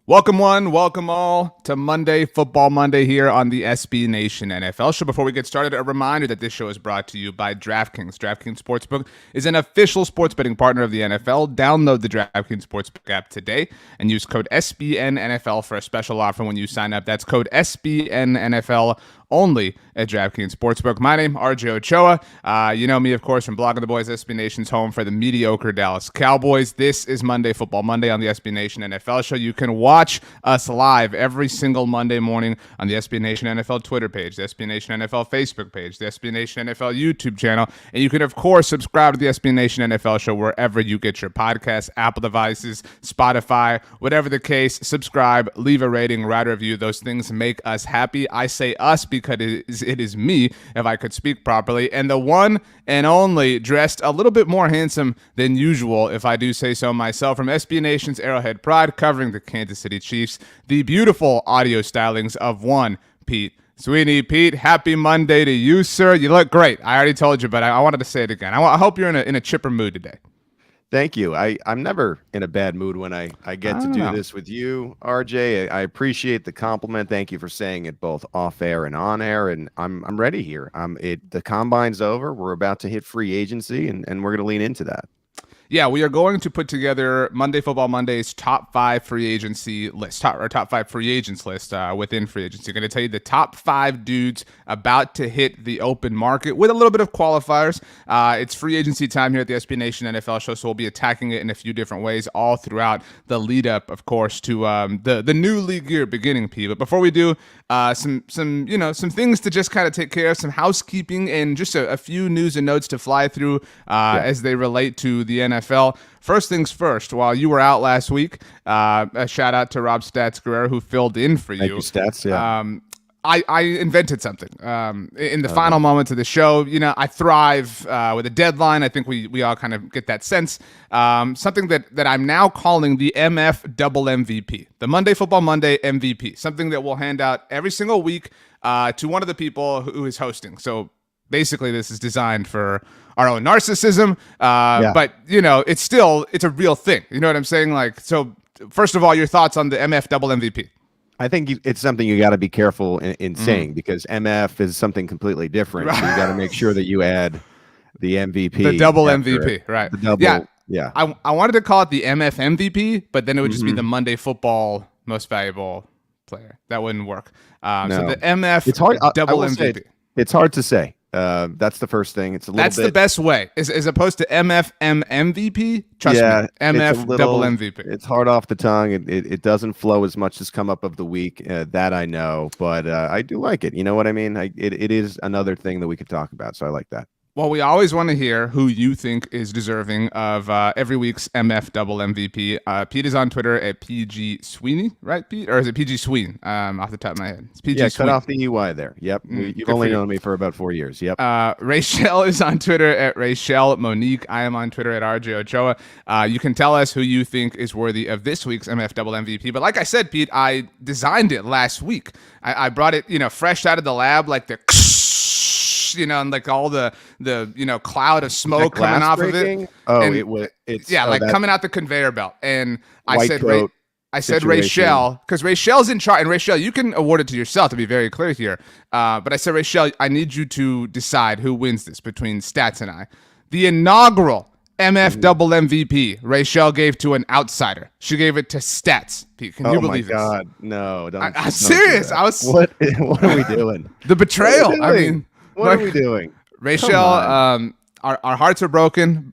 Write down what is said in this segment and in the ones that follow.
Welcome one, welcome all to Monday Football Monday here on the SB Nation NFL show. Before we get started, a reminder that this show is brought to you by DraftKings. DraftKings Sportsbook is an official sports betting partner of the NFL. Download the DraftKings Sportsbook app today and use code SBNNFL for a special offer when you sign up. That's code SBNNFL only at DraftKings Sportsbook. My name, RJ Ochoa. You know me, of course, from Blogging the Boys, SB Nation's home for the mediocre Dallas Cowboys. This is Monday Football Monday on the SB Nation NFL show. You can watch us live every single Monday morning on the SB Nation NFL Twitter page, the SB Nation NFL Facebook page, the SB Nation NFL YouTube channel, and you can, of course, subscribe to the SB Nation NFL show wherever you get your podcasts, Apple devices, Spotify, whatever the case. Subscribe, leave a rating, write a review. Those things make us happy. I say us because it is me, if I could speak properly, and the one and only, dressed a little bit more handsome than usual, if I do say so myself, from SB Nation's Arrowhead Pride, covering the Kansas City Chiefs, the beautiful audio stylings of one Pete Sweeney. Pete, happy Monday to you, sir. You look great. I already told you, but I wanted to say it again. I hope you're in a chipper mood today. Thank you. I'm never in a bad mood when I get to do this with you, RJ. I appreciate the compliment. Thank you for saying it both off air and on air. And I'm ready here. The combine's over. We're about to hit free agency, and we're going to lean into that. Yeah, we are going to put together Monday Football Monday's top 5 free agency list, top 5 free agents list within free agency. I'm going to tell you the top 5 dudes about to hit the open market with a little bit of qualifiers. It's free agency time here at the SB Nation NFL show, so we'll be attacking it in a few different ways all throughout the lead up, of course, to the new league year beginning, P. But before we do, some things to just kind of take care of, some housekeeping, and just a few news and notes to fly through as they relate to the NFL. First things first, while you were out last week, a shout out to Rob Stats Guerrero, who filled in for you. Thank you, Stats. Yeah. I invented something in the final moments of the show. You know, I thrive with a deadline. I think we all kind of get that sense. Something that I'm now calling the MF double MVP, the Monday Football Monday MVP, something that we'll hand out every single week to one of the people who is hosting. So basically, this is designed for our own narcissism, but you know, it's a real thing. You know what I'm saying? Like, so first of all, your thoughts on the MF double MVP? I think it's something you got to be careful in saying, because MF is something completely different. Right. So you got to make sure that you add the MVP, the double MVP, right? The double, yeah. I wanted to call it the MF MVP, but then it would just be the Monday Football Most Valuable Player. That wouldn't work. No. So the MF double MVP. It's hard to say. That's the first thing. It's a little That's the best way, as opposed to MFM MVP. Trust me, MF double MVP. It's hard off the tongue. It doesn't flow as much as come up of the week. That I know, but I do like it. You know what I mean? It is another thing that we could talk about. So I like that. Well, we always want to hear who you think is deserving of every week's MF double MVP. Pete is on Twitter at PG Sweeney, right, Pete? Or is it PG Sween? Off the top of my head. It's PG Sween. Cut off the EY there. Yep. You've only known me for about 4 years. Yep. Rachel is on Twitter at Rachel Monique. I am on Twitter at RJ Ochoa. You can tell us who you think is worthy of this week's MF double MVP. But like I said, Pete, I designed it last week. I brought it, fresh out of the lab, like the and like all the cloud of smoke coming off breaking? of it. Oh, and it's coming out the conveyor belt. And I said situation. Rachel, because Rachel's in charge. And Rachel, you can award it to yourself, to be very clear here. But I said, Rachel, I need you to decide who wins this between Stats and I. The inaugural MF double MVP, Rachel gave to an outsider. She gave it to Stats. Pete, can you believe this? Oh my God, no! I'm serious. What are we doing? The betrayal. I mean. What are we doing? Rachel, our hearts are broken.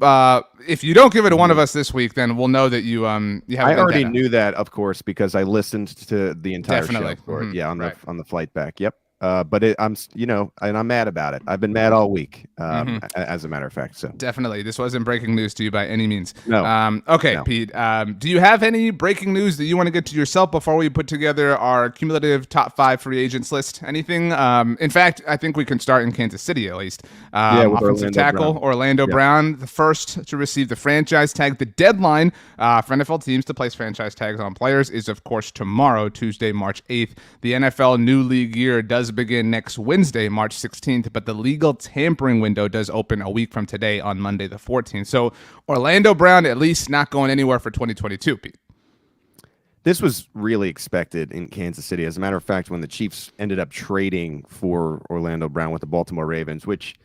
If you don't give it to one of us this week, then we'll know that you haven't. I already knew that, of course, because I listened to the entire show. Mm-hmm. Yeah, on the flight back. Yep. But I'm mad about it. I've been mad all week, as a matter of fact. So definitely, this wasn't breaking news to you by any means. No. Okay, no. Pete. Do you have any breaking news that you want to get to yourself before we put together our cumulative top 5 free agents list? Anything? In fact, I think we can start in Kansas City at least. With offensive tackle Orlando Brown, the first to receive the franchise tag. The deadline for NFL teams to place franchise tags on players is, of course, tomorrow, Tuesday, March 8th. The NFL new league year does begin next Wednesday, March 16th, but the legal tampering window does open a week from today on Monday the 14th. So Orlando Brown at least not going anywhere for 2022, Pete. This was really expected in Kansas City. As a matter of fact, when the Chiefs ended up trading for Orlando Brown with the Baltimore Ravens, which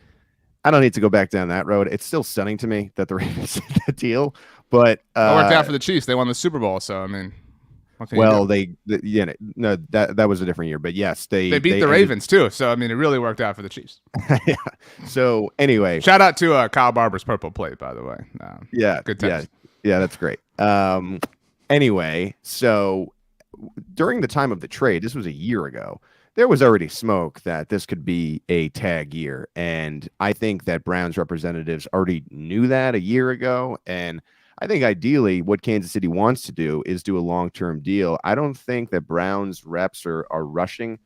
I don't need to go back down that road. It's still stunning to me that the Ravens did that deal, but It worked out for the Chiefs. They won the Super Bowl, so I mean, what can well, you do? no, that was a different year, but yes, They beat the Ravens too, so I mean, it really worked out for the Chiefs. Yeah. So anyway, shout out to Kyle Barber's purple plate, by the way. Yeah, good times. Yeah, that's great. Anyway, so during the time of the trade, this was a year ago, there was already smoke that this could be a tag year. And I think that Browns representatives already knew that a year ago. And I think ideally what Kansas City wants to do is do a long-term deal. I don't think that Browns reps are rushing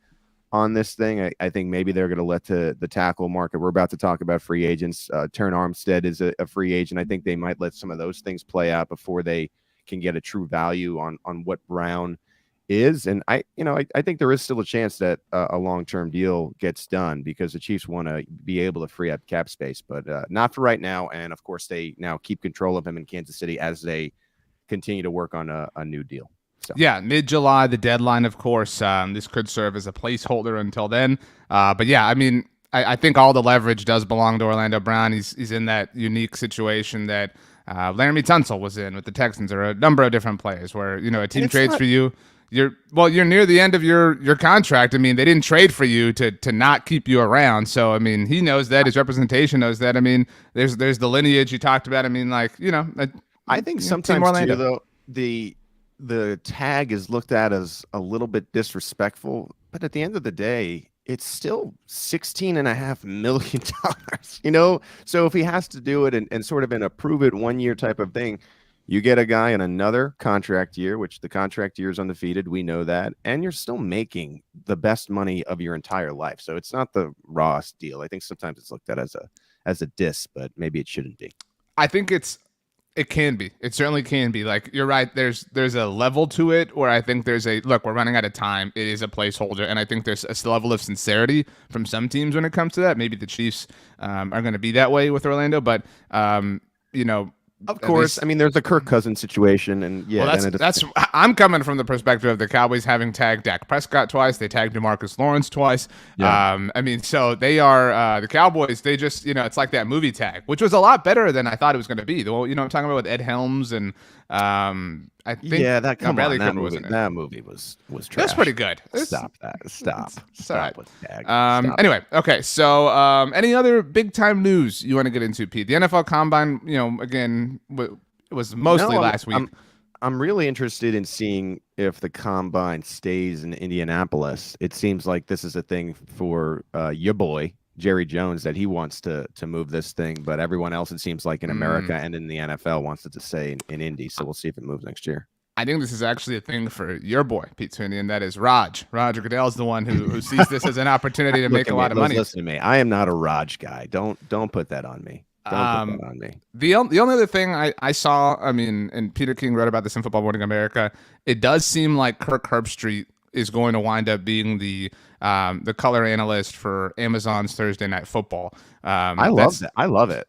on this thing. I think maybe they're going to let the tackle market. We're about to talk about free agents. Turn Armstead is a free agent. I think they might let some of those things play out before they can get a true value on what Brown is. And I think there is still a chance that a long-term deal gets done because the Chiefs want to be able to free up cap space, but not for right now. And of course, they now keep control of him in Kansas City as they continue to work on a new deal. So. Yeah, mid-July, the deadline, of course. This could serve as a placeholder until then. But yeah, I mean, I think all the leverage does belong to Orlando Brown. He's in that unique situation that Laramie Tunsil was in with the Texans, or a number of different players where, a team trades for you. You're near the end of your contract. I mean, they didn't trade for you to not keep you around. So, I mean, he knows that. His representation knows that. I mean, there's the lineage you talked about. I mean, like, I think sometimes too, though, the tag is looked at as a little bit disrespectful, but at the end of the day, it's still $16.5 million, So if he has to do it and sort of in a prove it 1 year type of thing, you get a guy in another contract year, which the contract year is undefeated. We know that. And you're still making the best money of your entire life. So it's not the rawest deal. I think sometimes it's looked at as a diss, but maybe it shouldn't be. I think it can be. It certainly can be. Like, you're right. There's a level to it where I think there's look, we're running out of time. It is a placeholder. And I think there's a level of sincerity from some teams when it comes to that. Maybe the Chiefs are going to be that way with Orlando, but of course, I mean, there's a Kirk Cousins situation, and yeah, well, that's I'm coming from the perspective of the Cowboys having tagged Dak Prescott twice. They tagged Demarcus Lawrence twice. Yeah. I mean, so they are the Cowboys. They just, it's like that movie tag, which was a lot better than I thought it was going to be. The I'm talking about with Ed Helms and I think that movie was trash. That's pretty good. Stop Right. with tag. Anyway, okay. So any other big time news you want to get into, Pete? The NFL Combine, again, it was mostly last week. I'm really interested in seeing if the Combine stays in Indianapolis. It seems like this is a thing for your boy Jerry Jones, that he wants to move this thing, but everyone else, it seems like in America and in the NFL, wants it to stay in Indy. So we'll see if it moves next year. I think this is actually a thing for your boy, Pete Sweeney, and that is Roger Goodell is the one who sees this as an opportunity to make a lot of money. Listen to me. I am not a Raj guy. Don't put that on me. Don't put that on me. The only other thing I saw, I mean, and Peter King wrote about this in Football Morning America, it does seem like Kirk Herbstreit is going to wind up being the color analyst for Amazon's Thursday Night Football. I love that. I love it.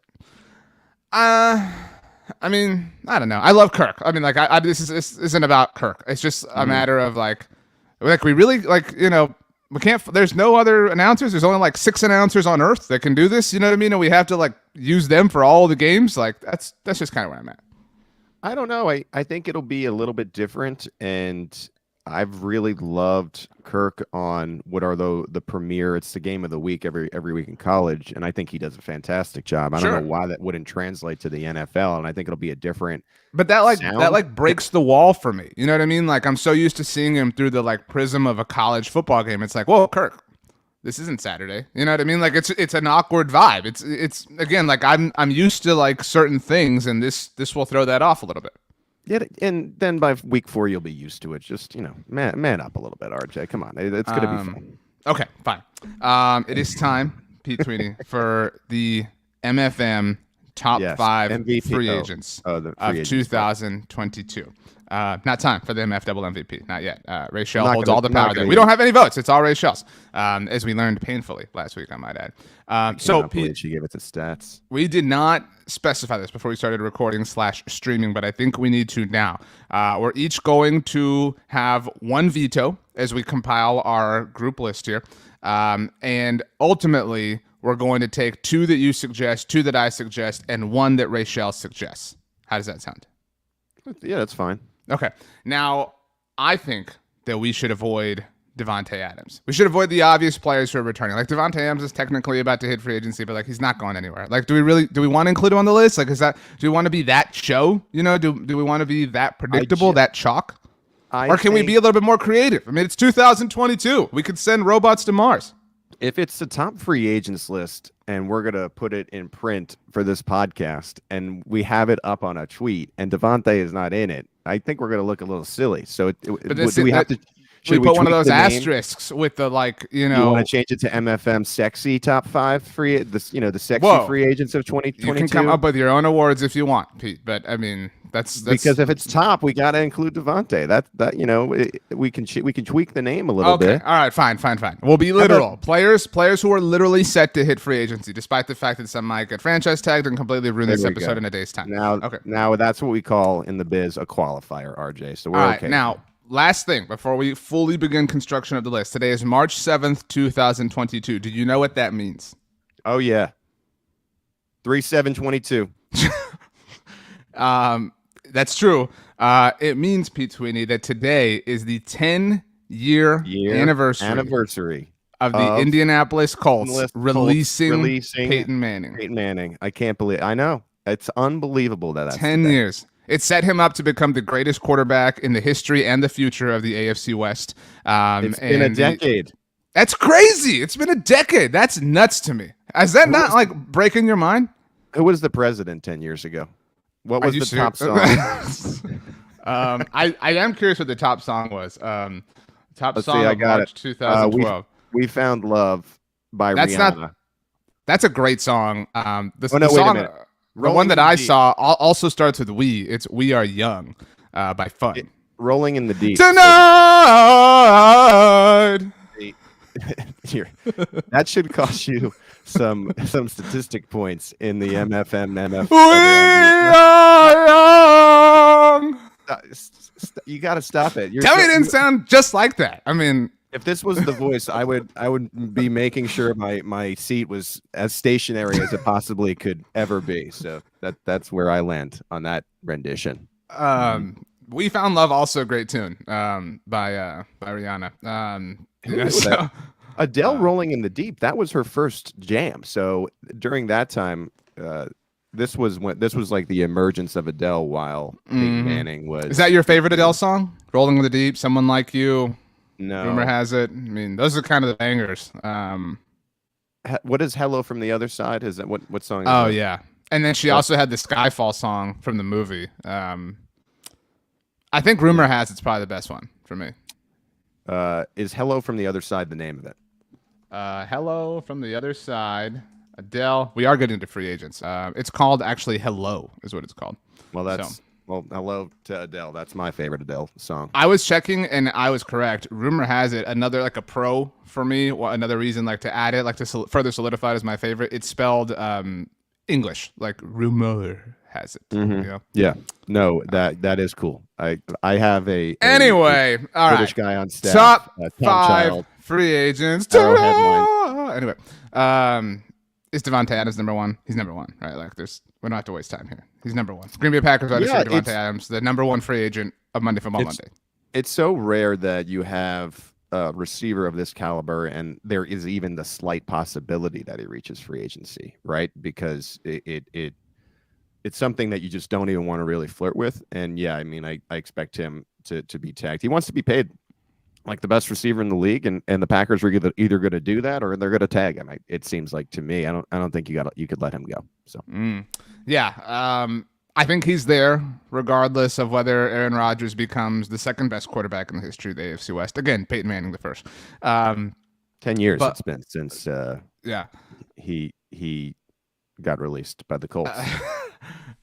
I mean, I don't know. I love Kirk. I mean, like, this isn't about Kirk. It's just a matter of like we really we can't. There's no other announcers. There's only like 6 announcers on Earth that can do this. You know what I mean? And we have to like use them for all the games. Like that's just kind of where I'm at. I don't know. I think it'll be a little bit different, and I've really loved Kirk on what are the premiere. It's the game of the week every week in college, and I think he does a fantastic job. I don't know why that wouldn't translate to the NFL, and I think it'll be a different. But that breaks the wall for me. You know what I mean? Like, I'm so used to seeing him through the like prism of a college football game. It's like, whoa, Kirk, this isn't Saturday. You know what I mean? Like, it's an awkward vibe. It's again, like I'm used to like certain things, and this will throw that off a little bit. Yeah, and then by week 4 you'll be used to it. Just man up a little bit, RJ. Come on, it's gonna be fun. Okay, fine. It is time, Pete Sweeney, for the MFM top Yes. 5 MVP. free agents of 2022. Not time for the MF double MVP. Not yet. Ray Shell holds all the power there. We don't have any votes. It's all Ray Shell's, as we learned painfully last week, I might add. So, Pete, she gave it to stats. we did not specify this before we started recording / streaming, but I think we need to now. We're each going to have one veto as we compile our group list here. And ultimately, we're going to take 2 that you suggest, 2 that I suggest, and 1 that Rachel suggests. How does that sound? Yeah, that's fine. Okay. Now, I think that we should avoid Devontae Adams. We should avoid the obvious players who are returning. Like, Devontae Adams is technically about to hit free agency, but like, he's not going anywhere. Like, do we want to include him on the list? Like, do we want to be that show? You know, do we want to be that predictable, that chalk? Or can we be a little bit more creative? I mean, it's 2022. We could send robots to Mars. If it's the top free agents list and we're going to put it in print for this podcast and we have it up on a tweet and Devontae is not in it, I think we're going to look a little silly. So do we have to... Should we put one of those asterisks with the, like, you know... You want to change it to MFM sexy top 5 free, the sexy free agents of 2022? You can come up with your own awards if you want, Pete, but I mean, that's because if it's top, we got to include Devontae. We can tweak the name a little bit. All right, fine. We'll be literal. Players who are literally set to hit free agency, despite the fact that some might get franchise tagged and completely ruin this episode in a day's time. Now that's what we call in the biz a qualifier, RJ. So we're all right, okay. Now, last thing before we fully begin construction of the list. Today is March 7th, 2022. Do you know what that means? Oh, yeah. 3/7/22. That's true. It means, Pete Sweeney, that today is the 10-year anniversary of the Indianapolis Colts releasing Peyton Manning. I can't believe. I know. It's unbelievable that's 10 years. It set him up to become the greatest quarterback in the history and the future of the AFC West. It's been a decade. That's crazy. It's been a decade. That's nuts to me. Is that not like breaking your mind? Who was the president 10 years ago? What was the top song? I am curious what the top song was. Top song of March 2012. We Found Love by Rihanna. That's a great song. Wait a minute. The one that I saw also starts with "We." It's "We Are Young" by Fun. Rolling in the Deep. Tonight. That should cost you some statistic points in the MF. We are young. You got to stop it. Tell me it didn't sound just like that. I mean, if this was the voice, I would be making sure my seat was as stationary as it possibly could ever be. So that's where I land on that rendition. We Found Love, also a great tune by Rihanna. Adele Rolling in the Deep, that was her first jam. So during that time, this was like the emergence of Adele while Peyton Manning was. Is that your favorite Adele song? Rolling in the Deep, Someone Like You? No. Rumor Has It. I mean, those are kind of the bangers. What is Hello from the Other Side? Is that what song is that? Yeah. And then she also had the Skyfall song from the movie. I think Rumor Has It's probably the best one for me. Is Hello from the Other Side the name of it? Hello from the Other Side. Adele. We are getting into free agents. It's called actually Hello is what it's called. Well, hello to Adele. That's my favorite Adele song. I was checking and I was correct. Rumor Has It, another like a pro for me. Another reason like to add it, like to further solidify it as my favorite. It's spelled English, like rumor has it. Mm-hmm. You know? Yeah. No, that is cool. I have a anyway. All right. British guy on staff. Top Tom 5 Child. Free agents. Anyway, is Devontae Adams number 1? He's number 1, right? Like we don't have to waste time here. He's number 1. Green Bay Packers already said Devontae Adams, the number 1 free agent of Monday Football Monday. It's so rare that you have a receiver of this caliber and there is even the slight possibility that he reaches free agency, right? Because it's something that you just don't even want to really flirt with. And yeah, I mean, I expect him to be tagged. He wants to be paid like the best receiver in the league, and the Packers are either going to do that or they're going to tag him. It seems like to me. I don't think you could let him go. So yeah, I think he's there regardless of whether Aaron Rodgers becomes the second best quarterback in the history of the AFC West. Again, Peyton Manning the first. 10 years it's been since yeah he got released by the Colts.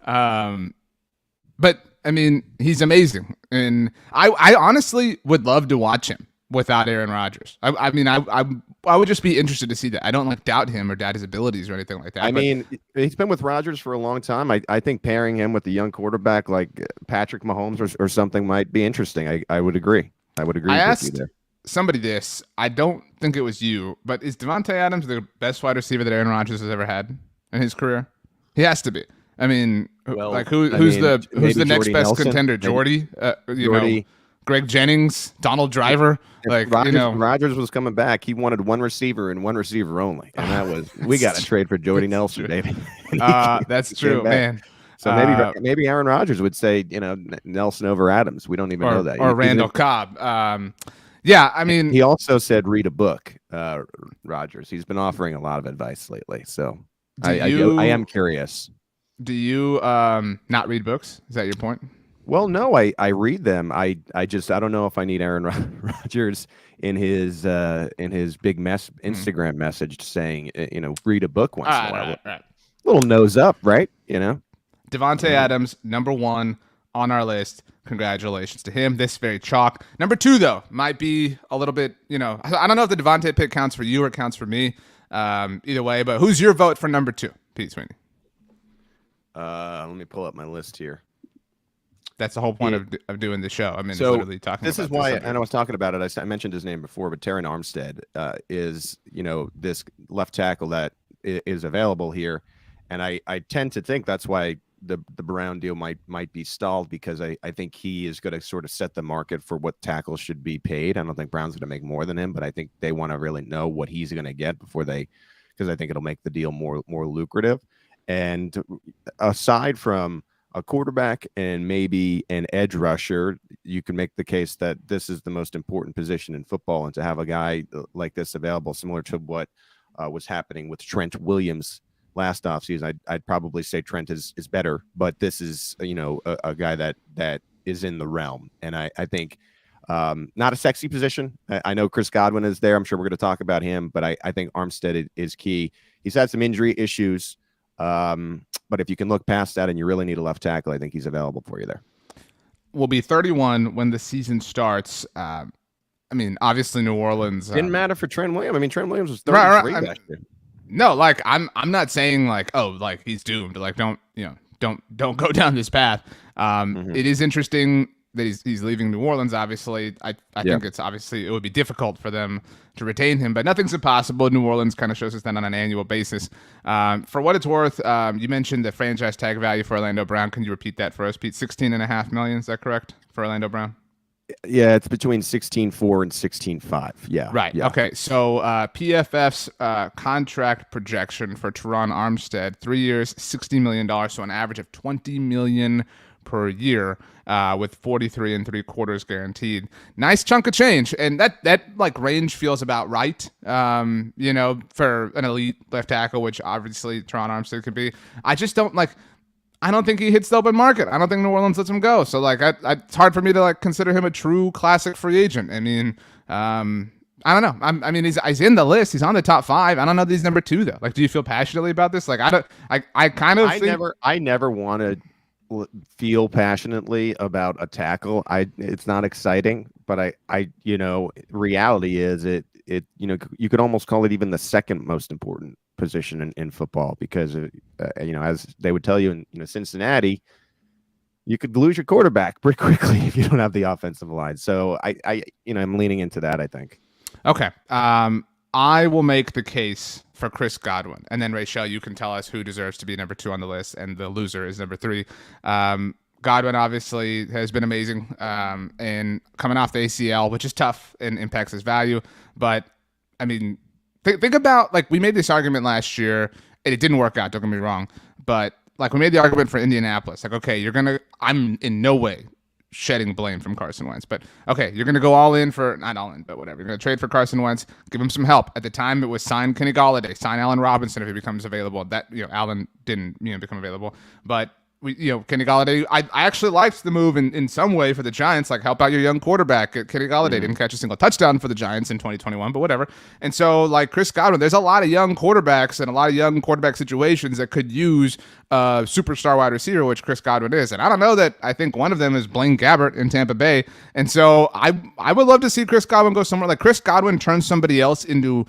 But I mean, he's amazing, and I honestly would love to watch him without Aaron Rodgers. I mean, I would just be interested to see that. I don't like doubt him or doubt his abilities or anything like that. I mean, he's been with Rodgers for a long time. I think pairing him with a young quarterback like Patrick Mahomes or something might be interesting. I would agree. I would agree with you there. Somebody this. I don't think it was you, but is Davante Adams the best wide receiver that Aaron Rodgers has ever had in his career? He has to be. I mean, who's the next best contender? Jordy, Jordy. Greg Jennings, Donald Driver. Rodgers was coming back. He wanted one receiver and one receiver only, and that was we got to trade for Jordy Nelson, baby. That's true, man. So maybe Aaron Rodgers would say, Nelson over Adams. We don't even know that. Or Randall Cobb. Yeah, I mean, he also said read a book. Rodgers. He's been offering a lot of advice lately, so I am curious. Do you not read books? Is that your point? Well, no, I read them. I don't know if I need Aaron Rodgers in his big Instagram message saying, read a book once in a while. Right. Little nose up, right? Davante Adams, number 1 on our list. Congratulations to him. This very chalk. Number 2, though, might be a little bit, I don't know if the Davante pick counts for you or counts for me. Either way, but who's your vote for number 2, Pete Sweeney? Let me pull up my list here. That's the whole point of doing the show. I mean, so literally talking. This is why, and I was talking about it. I mentioned his name before, but Terron Armstead is this left tackle that is available here, and I tend to think that's why the Brown deal might be stalled, because I think he is going to sort of set the market for what tackles should be paid. I don't think Brown's going to make more than him, but I think they want to really know what he's going to get before because I think it'll make the deal more lucrative. And aside from a quarterback and maybe an edge rusher, you can make the case that this is the most important position in football, and to have a guy like this available, similar to what was happening with Trent Williams last offseason, I'd probably say Trent is better, but this is a guy that is in the realm, and I think not a sexy position. I know Chris Godwin is there. I'm sure we're going to talk about him, but I think Armstead is key. He's had some injury issues. But if you can look past that and you really need a left tackle, I think he's available for you there. Will be 31 when the season starts. I mean, obviously New Orleans didn't matter for Trent Williams. I mean, Trent Williams was 33 last year. No, like I'm not saying like, oh, like he's doomed. Like don't go down this path. It is interesting that he's leaving New Orleans. Obviously, I think it would be difficult for them to retain him, but nothing's impossible. New Orleans kind of shows us that on an annual basis. For what it's worth, you mentioned the franchise tag value for Orlando Brown. Can you repeat that for us, Pete? $16.5 million. Is that correct for Orlando Brown? Yeah, it's between 16.4 and 16.5. Yeah. Right. Yeah. Okay. So PFF's contract projection for Terron Armstead, 3 years, $60 million. So an average of $20 million per year, with 43 3/4 guaranteed. Nice chunk of change, and that like range feels about right. For an elite left tackle, which obviously Terron Armstead could be. I just don't like. I don't think he hits the open market. I don't think New Orleans lets him go. So like, it's hard for me to like consider him a true classic free agent. I mean, I don't know. I mean, he's in the list. He's on the top 5. I don't know that he's number 2 though. Like, do you feel passionately about this? Like, I never want to feel passionately about a tackle. It's not exciting, but reality is you could almost call it even the second most important position in football, because as they would tell you in Cincinnati, you could lose your quarterback pretty quickly if you don't have the offensive line. So I'm leaning into that, I think. Okay. I will make the case for Chris Godwin, and then Rachel, you can tell us who deserves to be number 2 on the list, and the loser is number 3. Godwin obviously has been amazing, and coming off the ACL, which is tough and impacts his value. But I mean, think about, like, we made this argument last year, and it didn't work out. Don't get me wrong, but like we made the argument for Indianapolis, like, okay, I'm in no way shedding blame from Carson Wentz, but okay, you're going to go all in for, not all in, but whatever. You're going to trade for Carson Wentz, give him some help. At the time, it was sign Kenny Golladay, sign Allen Robinson if he becomes available. That, Allen didn't, become available, but Kenny Golladay, I actually liked the move in some way for the Giants, like help out your young quarterback. Kenny Golladay didn't catch a single touchdown for the Giants in 2021, but whatever. And so, like Chris Godwin, there's a lot of young quarterbacks and a lot of young quarterback situations that could use a superstar wide receiver, which Chris Godwin is. And I don't know that I think one of them is Blaine Gabbert in Tampa Bay. And so I would love to see Chris Godwin go somewhere. Like Chris Godwin turns somebody else into,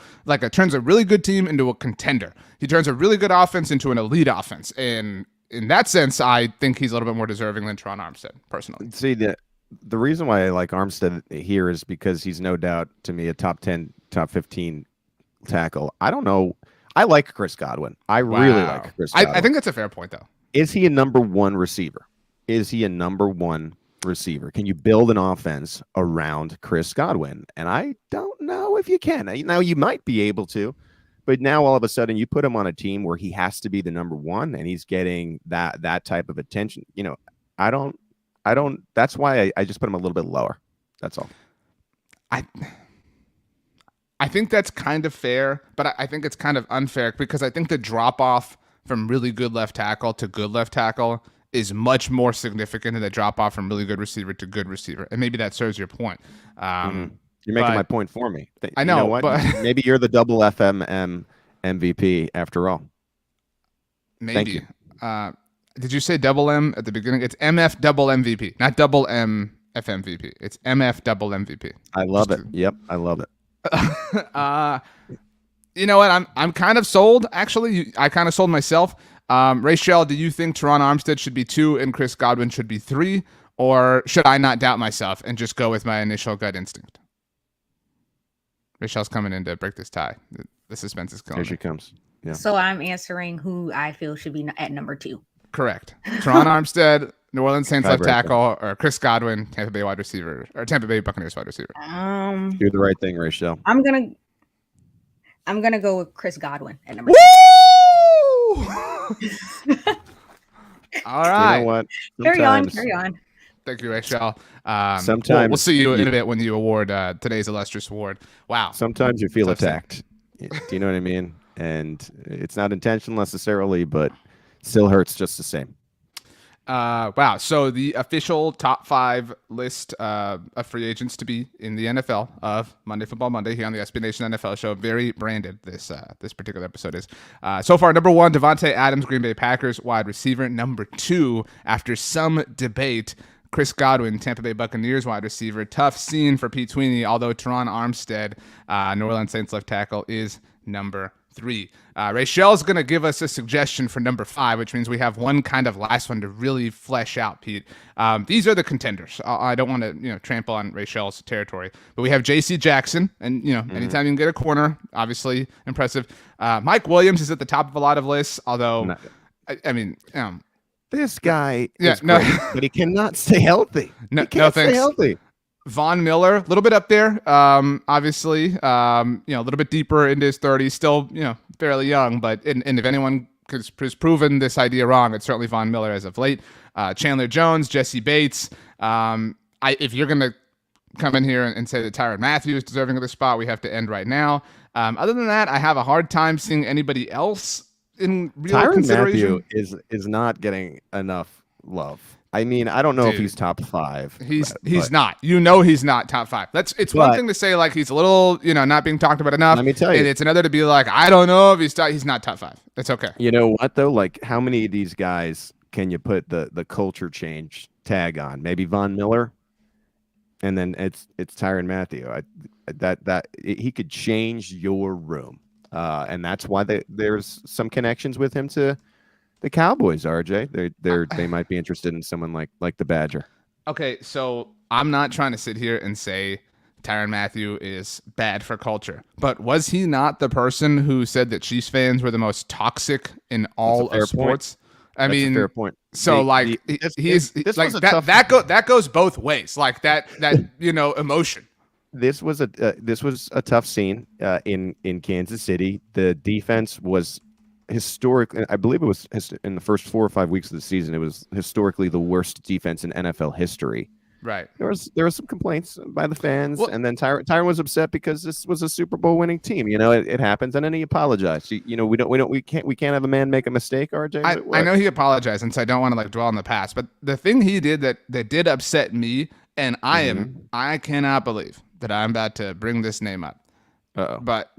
turns a really good team into a contender. He turns a really good offense into an elite offense. And in that sense, I think he's a little bit more deserving than Teron Armstead, personally. See, the reason why I like Armstead here is because he's no doubt, to me, a top 10, top 15 tackle. I don't know. I like Chris Godwin. I really like Chris Godwin. I think that's a fair point, though. Is he a number one receiver? Can you build an offense around Chris Godwin? And I don't know if you can. Now, you might be able to. But now all of a sudden you put him on a team where he has to be the number one and he's getting that type of attention. I don't, that's why I just put him a little bit lower. That's all. I think that's kind of fair, but I think it's kind of unfair because I think the drop off from really good left tackle to good left tackle is much more significant than the drop off from really good receiver to good receiver. And maybe that serves your point. You're making my point for me. I know, you know what? But maybe you're the double FMM MVP after all. Maybe. Did you say double M at the beginning? It's MF double MVP, not double M FMVP. It's MF double MVP. I love it. Yep, I love it. You know what? I'm kind of sold. Actually, I kind of sold myself. Rachel, do you think Teron Armstead should be 2 and Chris Godwin should be 3, or should I not doubt myself and just go with my initial gut instinct? Rachel's coming in to break this tie. The suspense is killing me. Here she comes. Yeah. So I'm answering who I feel should be at number 2. Correct. Teron Armstead, New Orleans Saints left tackle, or Chris Godwin, Tampa Bay wide receiver, or Tampa Bay Buccaneers wide receiver. Do the right thing, Rachel. I'm gonna go with Chris Godwin at number 2. All right. You know what? Carry on. Thank you, Rachel. Sometimes we'll see you in a bit when you award today's illustrious award. Wow. Sometimes you feel attacked. Do you know what I mean? And it's not intentional necessarily, but still hurts just the same. Wow. So the official top 5 list of free agents to be in the NFL of Monday Football Monday here on the SB Nation NFL show. Very branded this particular episode is. So far, number 1, Devontae Adams, Green Bay Packers wide receiver. Number 2, after some debate, Chris Godwin, Tampa Bay Buccaneers wide receiver. Tough scene for Pete Sweeney, although Teron Armstead, New Orleans Saints left tackle, is number 3. Rachel's going to give us a suggestion for number 5, which means we have one kind of last one to really flesh out, Pete. These are the contenders. I don't want to trample on Rachel's territory, but we have J.C. Jackson, and anytime you can get a corner, obviously impressive. Mike Williams is at the top of a lot of lists, although this guy is great, but he cannot stay healthy. No thanks. Von Miller, a little bit up there, obviously, a little bit deeper into his 30s, still, fairly young, but and if anyone has proven this idea wrong, it's certainly Von Miller as of late. Chandler Jones, Jesse Bates. If you're going to come in here and say that Tyrann Mathieu is deserving of the spot, we have to end right now. Other than that, I have a hard time seeing anybody else in real consideration. Tyrann Mathieu is not getting enough love. I mean, I don't know if he's top 5. He's not. He's not top 5. It's one thing to say like he's a little, not being talked about enough. Let me tell you, and it's another to be like, I don't know if he's not top 5. That's okay. You know what though? Like, how many of these guys can you put the culture change tag on? Maybe Von Miller, and then it's Tyrann Mathieu. He could change your room, and that's why there's some connections with him to the Cowboys, RJ. They might be interested in someone like the Badger. Okay, so I'm not trying to sit here and say Tyrann Mathieu is bad for culture, but was he not the person who said that Chiefs fans were the most toxic in all of sports? That's a fair point. So that goes both ways. Like that emotion. This was a tough scene in Kansas City. The defense was historically, I believe it was, in the first 4 or 5 weeks of the season, it was historically the worst defense in NFL history. Right. There was some complaints by the fans, Well, and then Tyron was upset because this was a Super Bowl winning team. It happens, and then he apologized. We can't have a man make a mistake, RJ. I know he apologized, and so I don't want to dwell on the past. But the thing he did that did upset me, and I cannot believe that I'm about to bring this name up. Uh-oh. But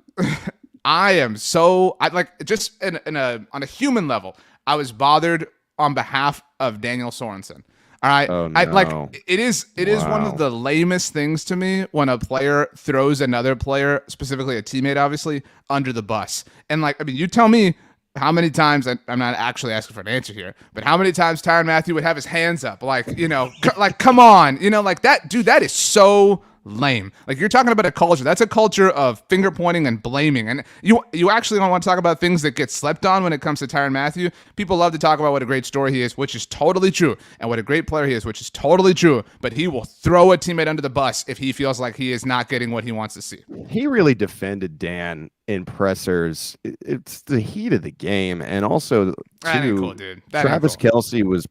I am so just on a human level, I was bothered on behalf of Daniel Sorensen. All right. Oh, no. It is one of the lamest things to me when a player throws another player, specifically a teammate, obviously, under the bus. And you tell me how many times, I'm not actually asking for an answer here, but how many times Tyrann Mathieu would have his hands up, come on, that, dude, that is so lame. You're talking about a culture. That's a culture of finger pointing and blaming. And you actually don't want to talk about things that get slept on when it comes to Tyrann Mathieu. People love to talk about what a great story he is, which is totally true, and what a great player he is, which is totally true. But he will throw a teammate under the bus if he feels like he is not getting what he wants to see. He really defended Dan in pressers. It's the heat of the game, and also That ain't cool, dude. Travis Kelce was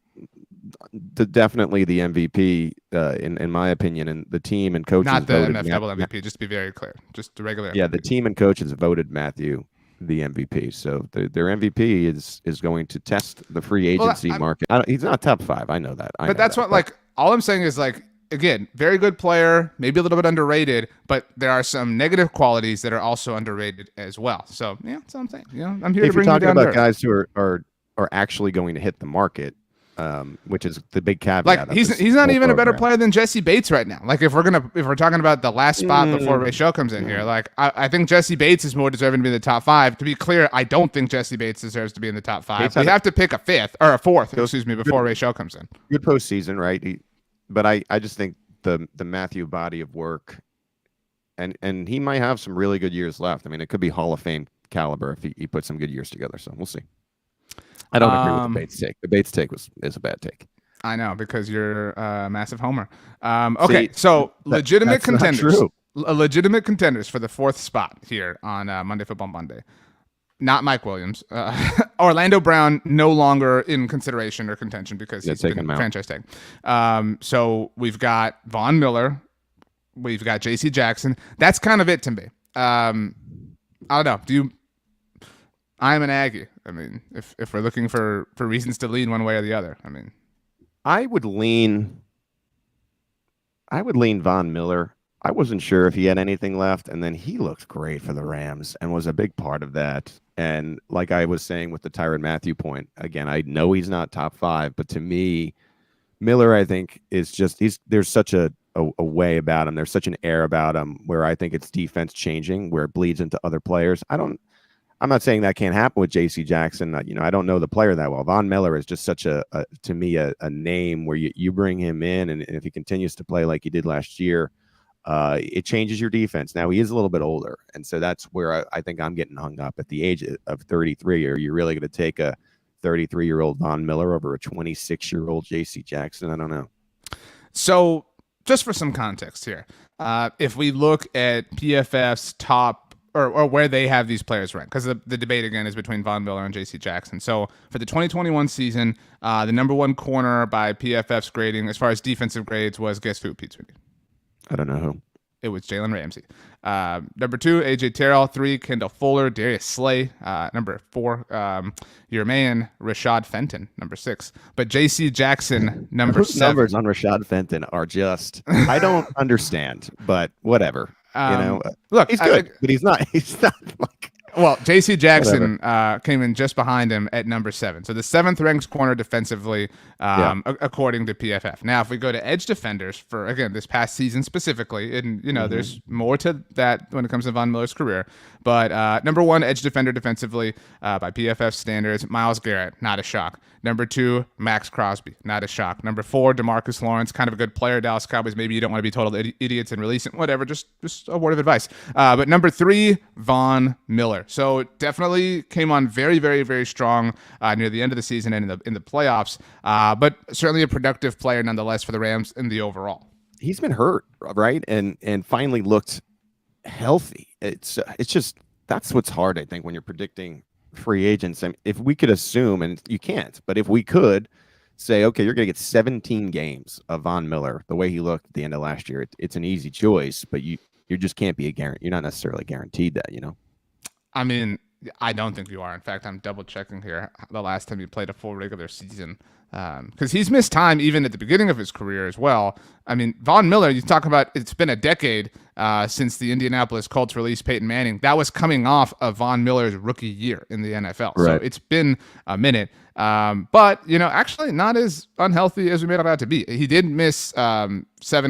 definitely the MVP in my opinion, and the team and coaches not the voted NFL MVP. Just to be very clear, just the regular. Yeah, MVP. The team and coaches voted Mathieu the MVP, so their MVP is going to test the free agency market. He's not top 5. I know that. But that's what all I'm saying is again, very good player, maybe a little bit underrated, but there are some negative qualities that are also underrated as well. So yeah, that's what I'm saying. I'm here to bring you down. If you're talking about guys who are actually going to hit the market, which is the big caveat. He's not even a better player than Jesse Bates right now. If we're talking about the last spot before Rachel comes in here, I think Jesse Bates is more deserving to be in the top 5. To be clear, I don't think Jesse Bates deserves to be in the top 5. We have to pick a 5th or a 4th, before Rachel comes in. Good postseason, right? But I just think the Mathieu body of work, and he might have some really good years left. I mean, it could be Hall of Fame caliber if he puts some good years together. So we'll see. I don't agree with the Bates take. The Bates take is a bad take. I know, because you're a massive homer. Okay, so legitimate contenders. Legitimate contenders for the 4th spot here on Monday Football Monday. Not Mike Williams. Orlando Brown no longer in consideration or contention because he's been franchise tag. So we've got Von Miller. We've got J.C. Jackson. That's kind of it to me. I don't know. I am an Aggie. I mean, if we're looking for reasons to lean one way or the other, I mean, I would lean Von Miller. I wasn't sure if he had anything left, and then he looked great for the Rams and was a big part of that. And like I was saying with the Tyrann Mathieu point, again, I know he's not top 5, but to me, Miller, I think, is just there's such a way about him. There's such an air about him where I think it's defense changing, where it bleeds into other players. I'm not saying that can't happen with J.C. Jackson. I don't know the player that well. Von Miller is just such to me a name where you bring him in, and if he continues to play like he did last year, it changes your defense. Now he is a little bit older, and so that's where I think I'm getting hung up at the age of 33. Are you really going to take a 33-year-old Von Miller over a 26-year-old J.C. Jackson? I don't know. So just for some context here, if we look at PFF's top or where they have these players ranked, because the debate again is between Von Miller and J.C. Jackson. So for the 2021 season, the number 1 corner by PFF's grading as far as defensive grades was, guess who, Pete Sweeney? I don't know who. It was Jalen Ramsey. Number 2, A.J. Terrell. 3, Kendall Fuller. Darius Slay. Number 4, your man, Rashad Fenton. Number 6. But J.C. Jackson, number 7. Numbers on Rashad Fenton are just, I don't understand, but whatever. Look, he's good, but he's not like. Well, J.C. Jackson came in just behind him at number 7. So the 7th ranked corner defensively, according to PFF. Now, if we go to edge defenders for, again, this past season specifically, and, there's more to that when it comes to Von Miller's career. But number 1 edge defender defensively by PFF standards, Myles Garrett, not a shock. Number 2, Max Crosby, not a shock. Number 4, Demarcus Lawrence, kind of a good player, Dallas Cowboys. Maybe you don't want to be total idiots and release it, whatever, just a word of advice. But number 3, Von Miller. So definitely came on very, very, very strong near the end of the season and in the playoffs, but certainly a productive player nonetheless for the Rams in the overall. He's been hurt, right? And finally looked healthy. It's just, that's what's hard, I think, when you're predicting free agents. I mean, if we could assume, and you can't, but if we could say, okay, you're going to get 17 games of Von Miller the way he looked at the end of last year, it's an easy choice, but you just can't be you're not necessarily guaranteed that, I mean, I don't think you are. In fact, I'm double checking here the last time he played a full regular season, because he's missed time even at the beginning of his career as well. I mean, Von Miller, you talk about it's been a decade since the Indianapolis Colts released Peyton Manning. That was coming off of Von Miller's rookie year in the NFL. Right. So it's been a minute. But, actually not as unhealthy as we made it out to be. He did miss 7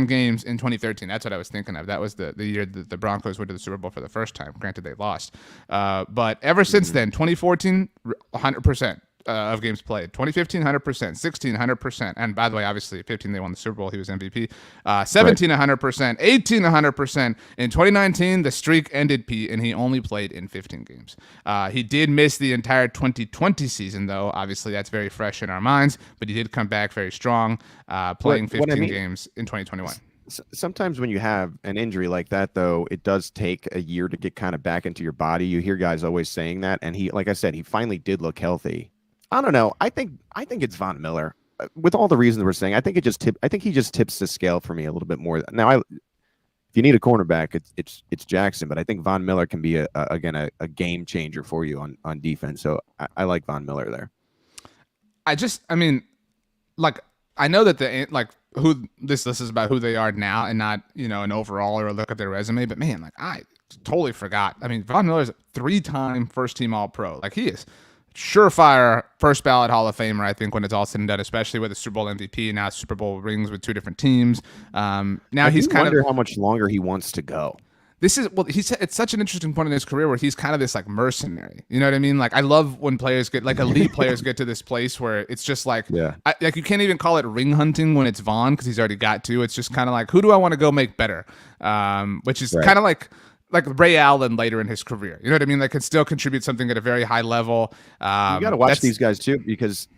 games in 2013. That's what I was thinking of. That was the year that the Broncos went to the Super Bowl for the first time. Granted, they lost. But ever since then, 2014, 100%. Of games played. 2015, 100%. 16, 100%. And by the way, obviously, 15, they won the Super Bowl. He was MVP. 17, 100%. 18, 100%. In 2019, the streak ended, Pete, and he only played in 15 games. He did miss the entire 2020 season, though. Obviously, that's very fresh in our minds, but he did come back very strong, playing 15 games in 2021. Sometimes when you have an injury like that, though, it does take a year to get kind of back into your body. You hear guys always saying that, and he, like I said, he finally did look healthy. I don't know. I think it's Von Miller. With all the reasons we're saying, I think he just tips the scale for me a little bit more. Now, if you need a cornerback, it's Jackson, but I think Von Miller can be a game changer for you on defense. So I like Von Miller there. I know that who this is about who they are now and not, an overall or a look at their resume, but man, I totally forgot. I mean, Von Miller's a 3-time first-team All-Pro. He is surefire first ballot Hall of Famer, I think, when it's all said and done, especially with a Super Bowl MVP, now Super Bowl rings with 2 different teams. Now he's kind of how much longer he wants to go. It's such an interesting point in his career where he's kind of this mercenary. You know what I mean? I love when players get elite players get to this place where it's just you can't even call it ring hunting when it's Von because he's already got 2. It's just kind of who do I want to go make better? Which is kind of like Ray Allen later in his career. You know what I mean? That could still contribute something at a very high level. You got to watch these guys too, because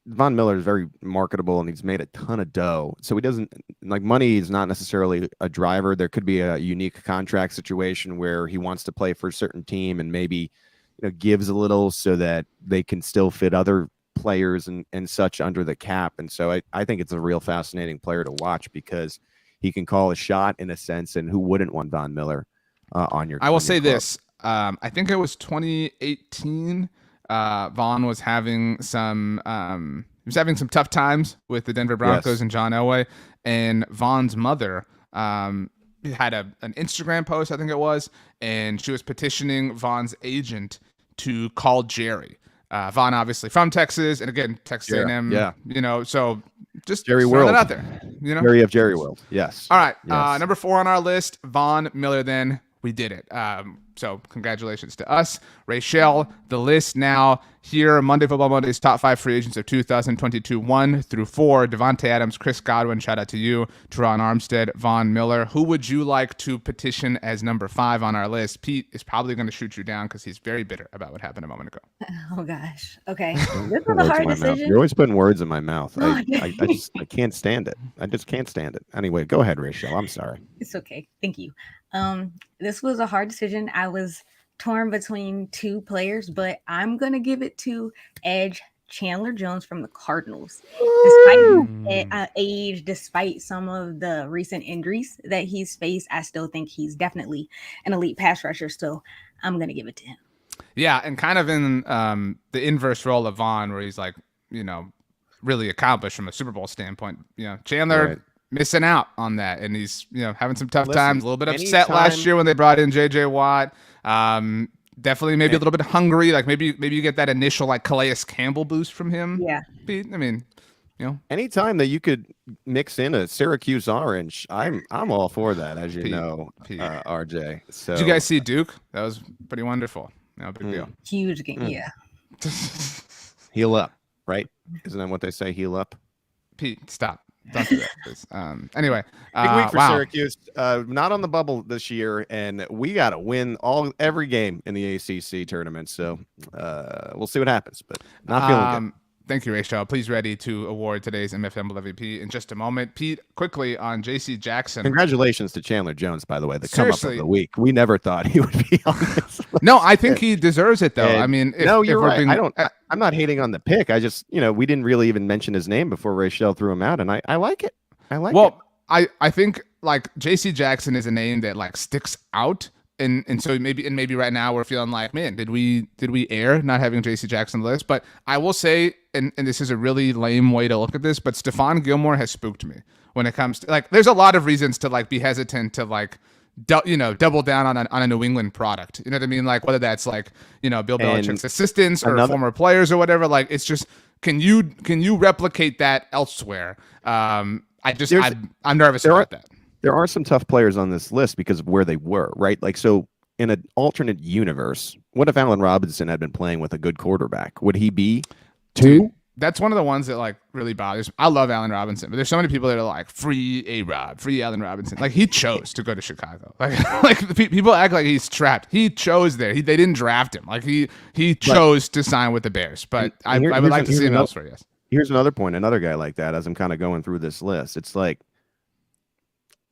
Von Miller is very marketable and he's made a ton of dough. So he doesn't money is not necessarily a driver. There could be a unique contract situation where he wants to play for a certain team and maybe gives a little so that they can still fit other players and such under the cap. And so I think it's a real fascinating player to watch because he can call a shot in a sense, and who wouldn't want Von Miller on your? I will say this: I think it was 2018. Von was having some tough times with the Denver Broncos and John Elway, and Von's mother had an Instagram post, I think it was, and she was petitioning Von's agent to call Jerry. Von obviously from Texas, and again Texas A&M. Yeah. So just Jerry throw World that out there. Jerry of Jerry World. Yes. All right. Yes. Number 4 on our list, Von Miller. Then we did it. So congratulations to us. Rachel, the list now here, Monday Football Monday's top 5 free agents of 2022, 1 through 4. Devontae Adams, Chris Godwin, shout out to you. Teron Armstead, Von Miller. Who would you like to petition as number 5 on our list? Pete is probably going to shoot you down because he's very bitter about what happened a moment ago. Oh, gosh. Okay. This was a hard decision. You're always putting words in my mouth. I can't stand it. I just can't stand it. Anyway, go ahead, Rachel. I'm sorry. It's okay. Thank you. This was a hard decision. I was torn between 2 players, but I'm going to give it to Edge Chandler Jones from the Cardinals. Despite his age, despite some of the recent injuries that he's faced, I still think he's definitely an elite pass rusher. So I'm going to give it to him. Yeah, and kind of in the inverse role of Von, where he's really accomplished from a Super Bowl standpoint. Chandler... Right. Missing out on that, and he's having some tough times. A little bit upset last year when they brought in J.J. Watt. Definitely, maybe a little bit hungry. Maybe you get that initial Calais Campbell boost from him. Yeah. I mean, anytime that you could mix in a Syracuse orange, I'm all for that. As you know, RJ. So did you guys see Duke? That was pretty wonderful. No big deal. Huge game. Yeah. Heal up, right? Isn't that what they say? Heal up. Pete, stop. Don't do that, please. Anyway, big week for Syracuse. Not on the bubble this year, and we got to win every game in the ACC tournament. So we'll see what happens, but not feeling good. Thank you, Rachel. Please ready to award today's MFM MVP in just a moment. Pete, quickly on J.C. Jackson. Congratulations to Chandler Jones, by the way, the come up of the week. We never thought he would be on this list. No, I think he deserves it, though. I mean, you're right. I'm not hating on the pick. I just, we didn't really even mention his name before Rachel threw him out, and I like it. I like it. Well, I think like J.C. Jackson is a name that like sticks out. And so maybe right now we're feeling like, man, did we err not having J.C. Jackson on the list? But I will say, and this is a really lame way to look at this, but Stefan Gilmore has spooked me when it comes to like. There's a lot of reasons to like be hesitant to like, double down on a New England product. You know what I mean? Like whether that's like Bill Belichick's assistants or former players or whatever. Like it's just can you replicate that elsewhere? I'm nervous about that. There are some tough players on this list because of where they were, right? Like, so in an alternate universe, what if Allen Robinson had been playing with a good quarterback? Would he be 2? Dude, that's one of the ones that like really bothers me. I love Allen Robinson, but there's so many people that are like free A-Rob, free Allen Robinson. Like he chose to go to Chicago. Like people act like he's trapped. He chose there. They didn't draft him. Like he chose to sign with the Bears. But I would like to see him elsewhere. Yes. Here's another point. Another guy like that. As I'm kind of going through this list, it's like,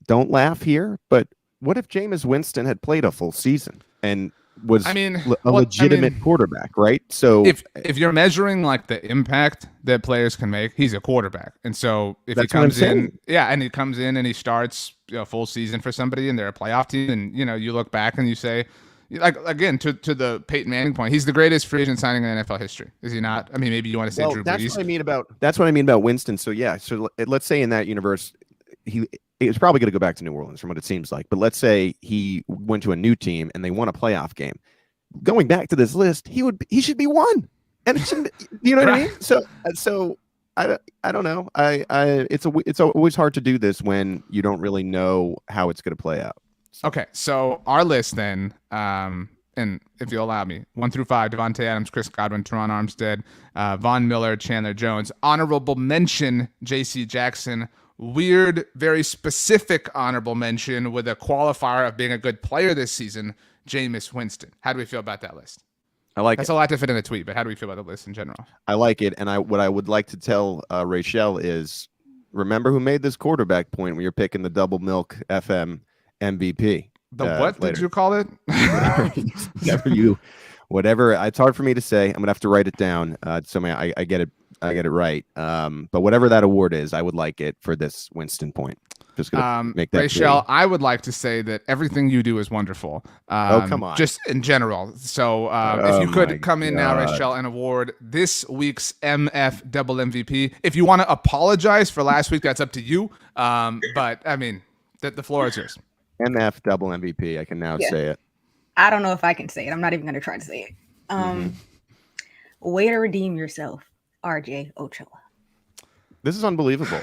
don't laugh here, but what if Jameis Winston had played a full season and was a legitimate quarterback, right? So if you're measuring like the impact that players can make, he's a quarterback. And so if he comes in, and he comes in and he starts a full season for somebody and they're a playoff team, and you look back and you say, like again to the Peyton Manning point, he's the greatest free agent signing in NFL history. Is he not? I mean, maybe you want to say Drew Brees. That's what I mean about Winston. So yeah, so let's say in that universe he's probably going to go back to New Orleans from what it seems like. But let's say he went to a new team and they won a playoff game. Going back to this list, he should be 1. And it shouldn't, you know what I mean? So I don't know. It's always hard to do this when you don't really know how it's going to play out. Okay, so our list then, and if you allow me, 1 through 5: Devontae Adams, Chris Godwin, Teron Armstead, Von Miller, Chandler Jones. Honorable mention: J.C. Jackson. Weird, very specific honorable mention with a qualifier of being a good player this season: Jameis Winston. How do we feel about that list? I like That's it. a lot to fit in a tweet, but how do we feel about the list in general? I like it, and what I would like to tell Rachel is, remember who made this quarterback point when you're picking the Double Milk FM MVP. What later. Did you call it? Whatever. It's hard for me to say. I'm gonna have to write it down. So I get it. I get it right. But whatever that award is, I would like it for this Winston point. Just gonna make that Rachel, clear. I would like to say that everything you do is wonderful. Come on. Just in general. So if you could come in now, Rachel, and award this week's MF double MVP. If you want to apologize for last week, that's up to you. But I mean, the floor is yours. MF double MVP. I can now say it. I don't know if I can say it. I'm not even going to try to say it. Way to redeem yourself, RJ Ochoa. This is unbelievable.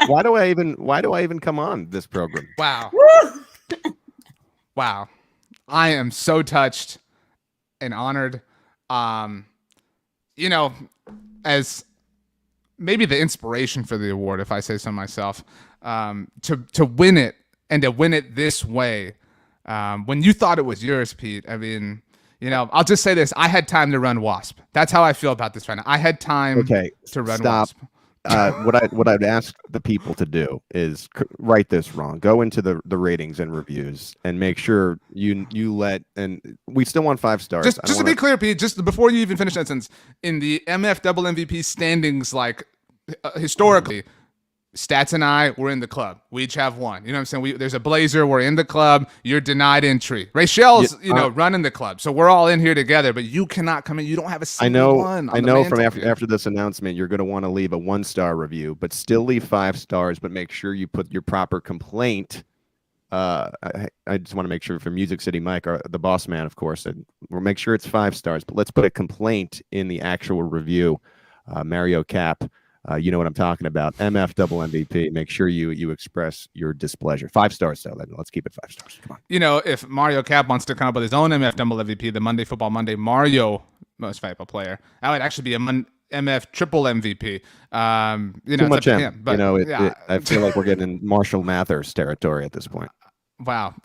Why do I even come on this program? Wow. Wow. I am so touched and honored. As maybe the inspiration for the award, if I say so myself, to win it and to win it this way. When you thought it was yours, Pete, I mean, I'll just say this. I had time to run Wasp. That's how I feel about this right now. I had time to run Wasp. What I'd ask the people to do is write this wrong. Go into the ratings and reviews and make sure you let, and we still want 5 stars. Just to be clear, Pete, just before you even finish that sentence, in the MF double MVP standings, like historically, Stats and I, we're in the club. We each have 1. You know what I'm saying? There's a Blazer. We're in the club. You're denied entry. Rachel's, running the club. So we're all in here together, but you cannot come in. You don't have a single one. I know from after this announcement, you're going to want to leave a 1-star review, but still leave 5 stars, but make sure you put your proper complaint. I just want to make sure for Music City Mike, the boss man, of course, and we'll make sure it's 5 stars, but let's put a complaint in the actual review. Mario Cap. You know what I'm talking about. MF double MVP. Make sure you express your displeasure. 5 stars, though. Let's keep it 5 stars. Come on. If Mario Cap wants to come up with his own MF double MVP, the Monday Football Monday Mario most valuable player, that would actually be a MF triple MVP. Too much M. Him, but, I feel like we're getting in Marshall Mathers territory at this point. Wow.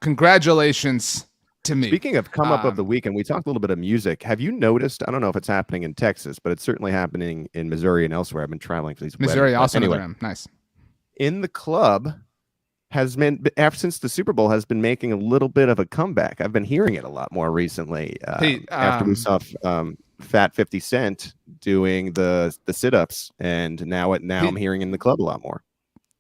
Congratulations to me. Speaking of come up of the week, and we talked a little bit of music. Have you noticed? I don't know if it's happening in Texas, but it's certainly happening in Missouri and elsewhere. I've been traveling for these. Missouri weddings. also Anyway, nice. In the club has been ever since the Super Bowl has been making a little bit of a comeback. I've been hearing it a lot more recently. After we saw Fat 50 Cent doing the sit-ups, and now I'm hearing in the club a lot more.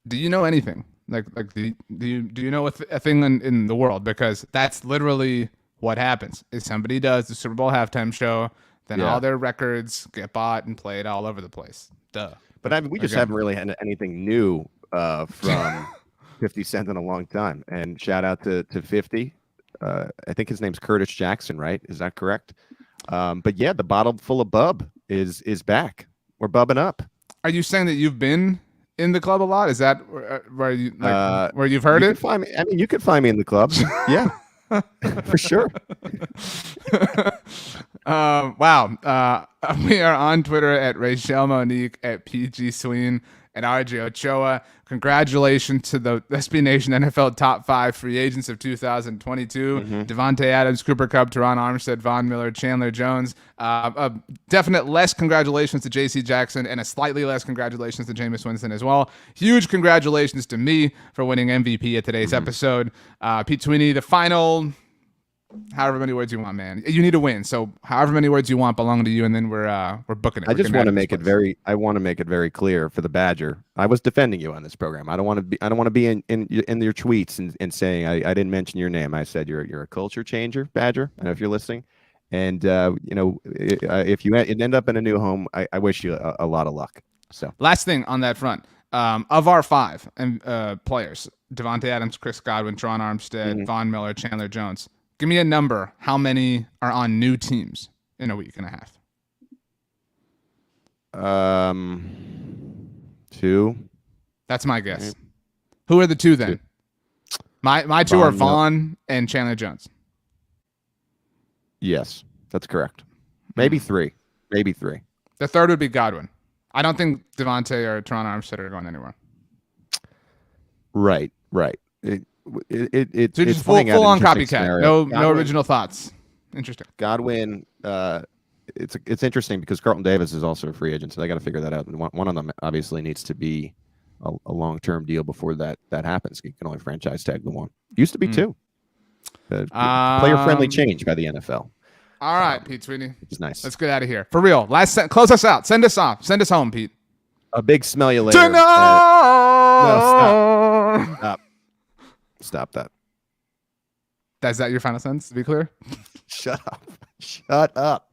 Do you know anything? Like do you know a thing in the world? Because that's literally what happens. Is somebody does the Super Bowl halftime show, then all their records get bought and played all over the place. Duh. But we just haven't really had anything new from 50 Cent in a long time. And shout out to 50. I think his name's Curtis Jackson, right? Is that correct? But yeah, the bottle full of bub is back. We're bubbing up. Are you saying that you've been in the club a lot? Is that where you where you've heard it? Find me, I mean, you could find me in the club. Yeah, for sure. Wow. We are on Twitter at Rachel Monique, at PG Sweeney and RJ Ochoa. Congratulations to the SB Nation NFL Top 5 free agents of 2022. Devontae Adams, Cooper Kupp, Teron Armstead, Von Miller, Chandler Jones. A definite less congratulations to J.C. Jackson, and a slightly less congratulations to Jameis Winston as well. Huge congratulations to me for winning MVP at today's episode. Pete Sweeney, the final... however many words you want, man. You need to win, so however many words you want belong to you, and then we're booking it. I just want to make it very clear for the Badger. I was defending you on this program. I don't want to be in your tweets and saying I didn't mention your name. I said you're a culture changer, Badger. I know if you're listening, and if you end up in a new home, I wish you a lot of luck. So last thing on that front, of our 5 players, Devontae Adams, Chris Godwin, Teron Armstead, Von Miller, Chandler Jones. Give me a number. How many are on new teams in a week and a half? 2. That's my guess. Who are the 2 then? 2. My 2 are Vaughn and Chandler Jones. Yes, that's correct. Maybe 3. Maybe 3. The 3rd would be Godwin. I don't think Devontae or Teron Armstead are going anywhere. Right. It's just full on copycat. Scenario. No original thoughts. Interesting. Godwin, it's interesting because Carlton Davis is also a free agent, so they got to figure that out. And one of them obviously needs to be a long-term deal before that happens. You can only franchise tag the one. Used to be 2. Player-friendly change by the NFL. All right, Pete Sweeney. It's nice. Let's get out of here. For real. Close us out. Send us off. Send us home, Pete. A big smell you later. No, stop. Stop that. Is that your final sentence, to be clear? Shut up.